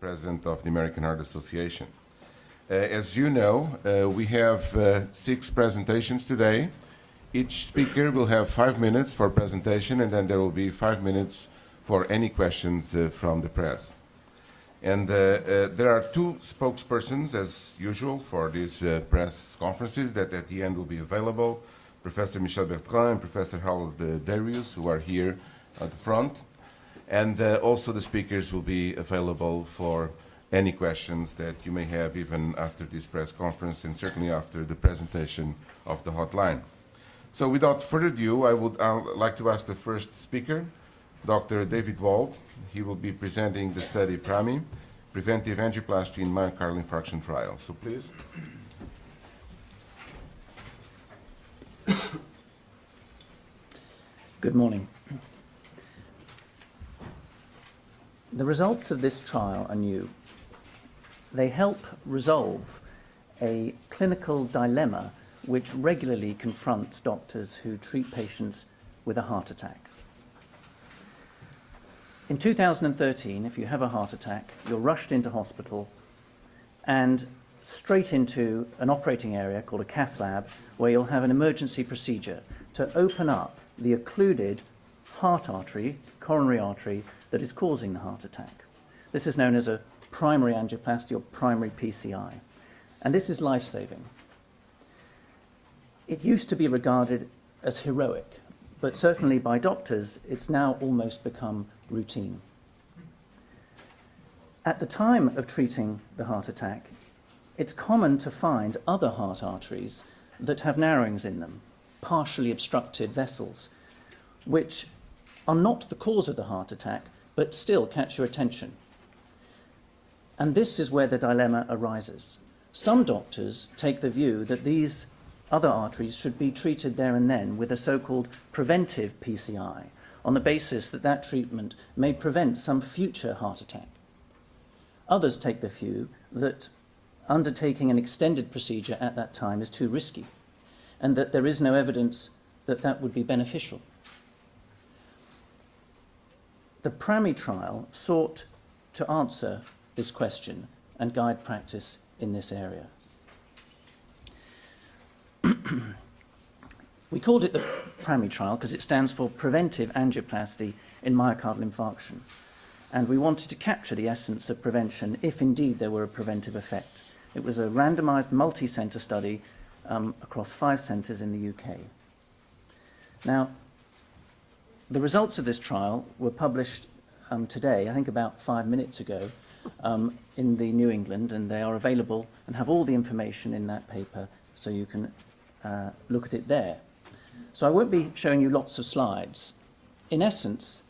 President of the American Heart Association. As you know, we have 6 presentations today. Each speaker will have 5 minutes for presentation, and then there will be 5 minutes for any questions from the press. And there are 2 spokespersons, as usual, for these press conferences that at the end will be available, Professor Michel Bertrand and Professor Harold Darius, who are here at the front. And also the speakers will be available for any questions that you may have even after this press conference and certainly after the presentation of the hotline. So without further ado, I would like to ask the first speaker, Dr. David WALD. He will be presenting the study PRAMI, Preventive Angioplasty in Myocardial Infarction Trial. So please. Good morning. The results of this trial are new. They help resolve a clinical dilemma which regularly confronts doctors who treat patients with a heart attack. In 2013, if you have a heart attack, you're rushed into hospital and straight into an operating area called a cath lab, where you'll have an emergency procedure to open up the occluded heart artery, coronary artery, that is causing the heart attack. This is known as a primary angioplasty or primary PCI, and this is life-saving. It used to be regarded as heroic, but certainly by doctors, it's now almost become routine. At the time of treating the heart attack, it's common to find other heart arteries that have narrowings in them, partially obstructed vessels, which are not the cause of the heart attack, but still catch your attention. And this is where the dilemma arises. Some doctors take the view that these other arteries should be treated there and then with a so-called preventive PCI, on the basis that that treatment may prevent some future heart attack. Others take the view that undertaking an extended procedure at that time is too risky, and that there is no evidence that that would be beneficial. The PRAMI trial sought to answer this question and guide practice in this area. We called it the PRAMI trial because it stands for Preventive Angioplasty in Myocardial Infarction, and we wanted to capture the essence of prevention if indeed there were a preventive effect. It was a randomized multi-center study across 5 centers in the UK. Now, the results of this trial were published today, I think about 5 minutes ago, in the New England, and they are available and have all the information in that paper, so you can look at it there. So I won't be showing you lots of slides. In essence,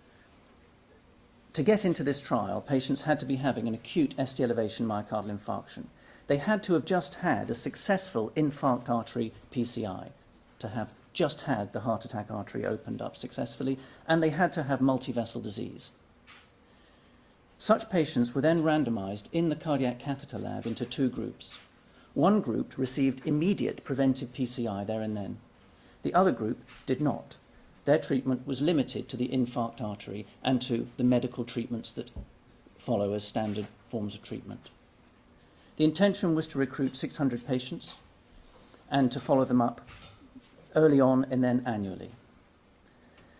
to get into this trial, patients had to be having an acute ST elevation myocardial infarction. They had to have just had a successful infarct artery PCI, to have just had the heart attack artery opened up successfully, and they had to have multivessel disease. Such patients were then randomized in the cardiac catheter lab into 2 groups. One group received immediate preventive PCI there and then. The other group did not. Their treatment was limited to the infarct artery and to the medical treatments that follow as standard forms of treatment. The intention was to recruit 600 patients and to follow them up early on and then annually.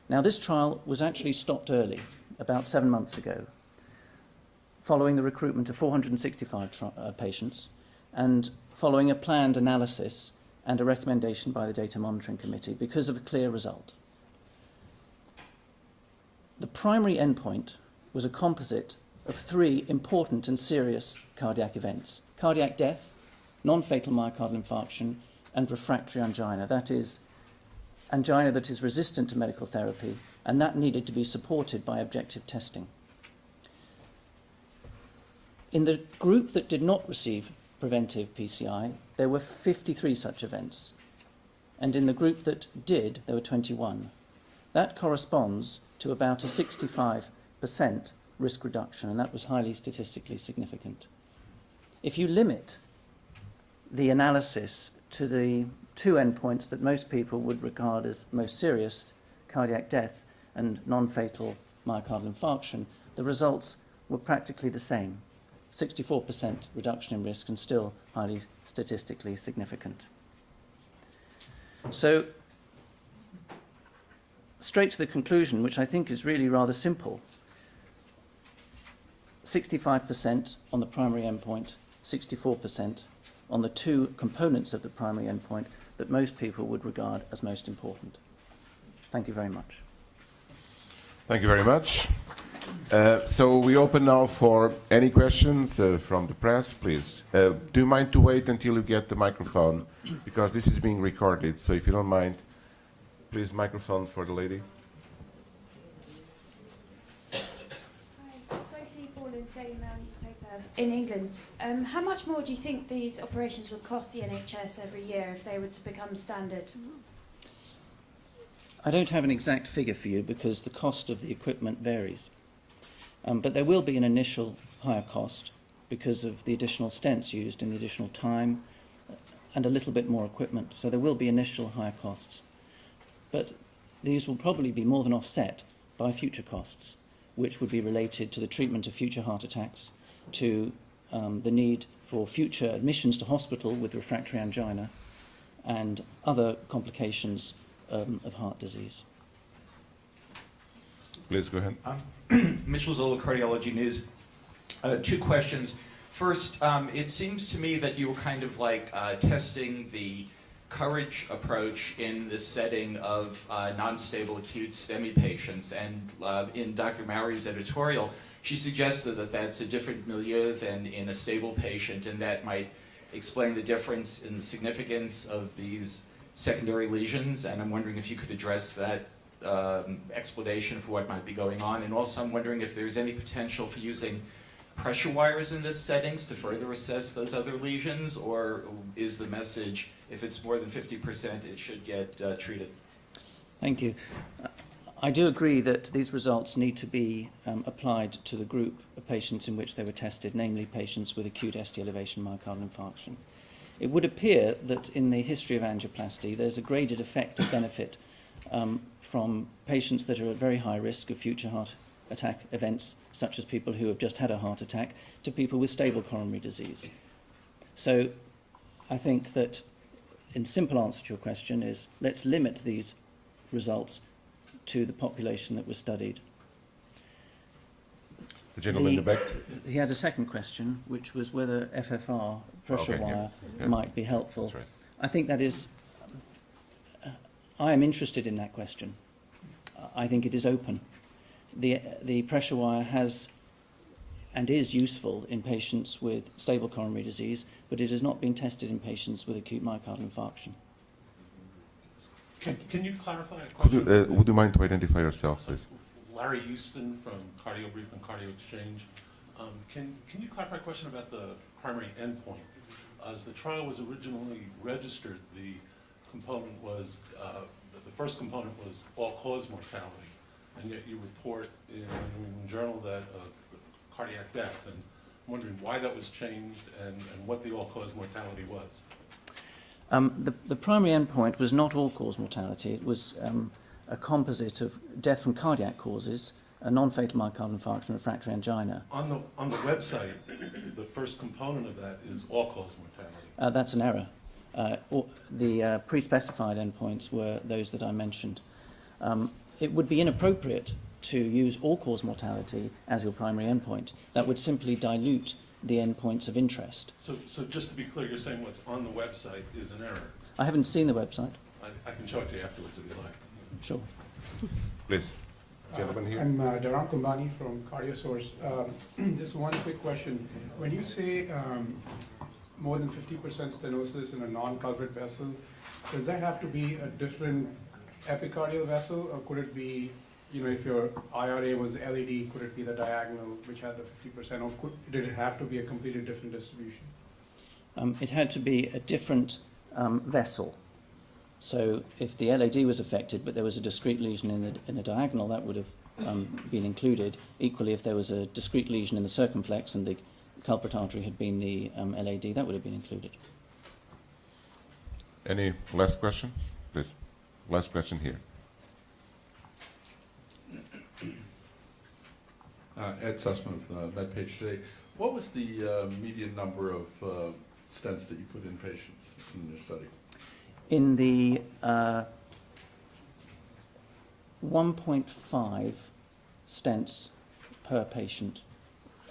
Now, this trial was actually stopped early, about 7 months ago, following the recruitment of 465 patients and following a planned analysis and a recommendation by the Data Monitoring Committee because of a clear result. The primary endpoint was a composite of 3 important and serious cardiac events: cardiac death, non-fatal myocardial infarction, and refractory angina. That is, angina that is resistant to medical therapy, and that needed to be supported by objective testing. In the group that did not receive preventive PCI, there were 53 such events, and in the group that did, there were 21. That corresponds to about a 65% risk reduction, and that was highly statistically significant. If you limit the analysis to the 2 endpoints that most people would regard as most serious, cardiac death and non-fatal myocardial infarction, the results were practically the same. 64% reduction in risk and still highly statistically significant. So, straight to the conclusion, which I think is really rather simple. 65% on the primary endpoint, 64% on the two components of the primary endpoint that most people would regard as most important. Thank you very much. Thank you very much. So we open now for any questions from the press, please. Do you mind to wait until you get the microphone? Because this is being recorded, so if you don't mind, please, microphone for the lady. Hi, Sophie Borland, Daily Mail newspaper in England. How much more do you think these operations would cost the NHS every year if they were to become standard? I don't have an exact figure for you because the cost of the equipment varies. But there will be an initial higher cost because of the additional stents used and the additional time and a little bit more equipment. So there will be initial higher costs. But these will probably be more than offset by future costs, which would be related to the treatment of future heart attacks, to the need for future admissions to hospital with refractory angina and other complications of heart disease. Please go ahead. Mitchell Zola, Cardiology News. Two questions. First, it seems to me that you were kind of like testing the courage approach in the setting of non-stable acute STEMI patients. And in Dr. Mowry's editorial, she suggested that that's a different milieu than in a stable patient, and that might explain the difference in the significance of these secondary lesions. And I'm wondering if you could address that explanation for what might be going on. And also I'm wondering if there's any potential for using pressure wires in this settings to further assess those other lesions, or is the message, if it's more than 50%, it should get treated? Thank you. I do agree that these results need to be applied to the group of patients in which they were tested, namely patients with acute ST elevation myocardial infarction. It would appear that in the history of angioplasty, there's a graded effect of benefit from patients that are at very high risk of future heart attack events, such as people who have just had a heart attack, to people with stable coronary disease. So I think that, in simple answer to your question, is let's limit these results to the population that was studied. The gentleman in the back. He had a second question, which was whether FFR, pressure Okay, wire, yeah. might be helpful. That's right. I think that is... I am interested in that question. I think it is open. The pressure wire has and is useful in patients with stable coronary disease, but it has not been tested in patients with acute myocardial infarction. Can you clarify a Could you, question? would you mind to identify yourself, please? Larry Houston from Cardio Brief and Cardio Exchange. Can you clarify a question about the primary endpoint? As the trial was originally registered, the component was, the first component was all-cause mortality, and yet you report in the New England Journal that cardiac death, and I'm wondering why that was changed and what the all-cause mortality was. The primary endpoint was not all-cause mortality. It was a composite of death from cardiac causes, a non-fatal myocardial infarction, refractory angina. On the website, the first component of that is all-cause mortality. That's an error. The pre-specified endpoints were those that I mentioned. It would be inappropriate to use all-cause mortality as your primary endpoint. That would simply dilute the endpoints of interest. So just to be clear, you're saying what's on the website is an error. I haven't seen the website. I can show it to you afterwards if you like. Sure. Please. Gentleman here. I'm Dharam Kumbani from CardioSource. Just one quick question. When you say more than 50% stenosis in a non-culprit vessel, does that have to be a different epicardial vessel, or could it be, you know, if your IRA was LED, could it be the diagonal which had the 50%, or did it have to be a completely different distribution? It had to be a different vessel. So if the LAD was affected, but there was a discrete lesion in the diagonal, that would have been included. Equally, if there was a discrete lesion in the circumflex and the culprit artery had been the LAD, that would have been included. Any last question? Please. Last question here. Ed Sussman of MedPage Today. What was the median number of stents that you put in patients in your study? In the 1.5 stents per patient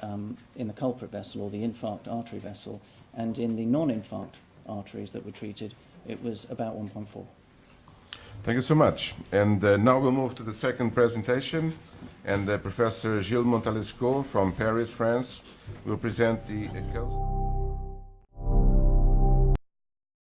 in the culprit vessel or the infarct artery vessel, and in the non-infarct arteries that were treated, it was about 1.4. Thank you so much. And now we'll move to the second presentation. And Professor Gilles Montalescaut from Paris, France, will present the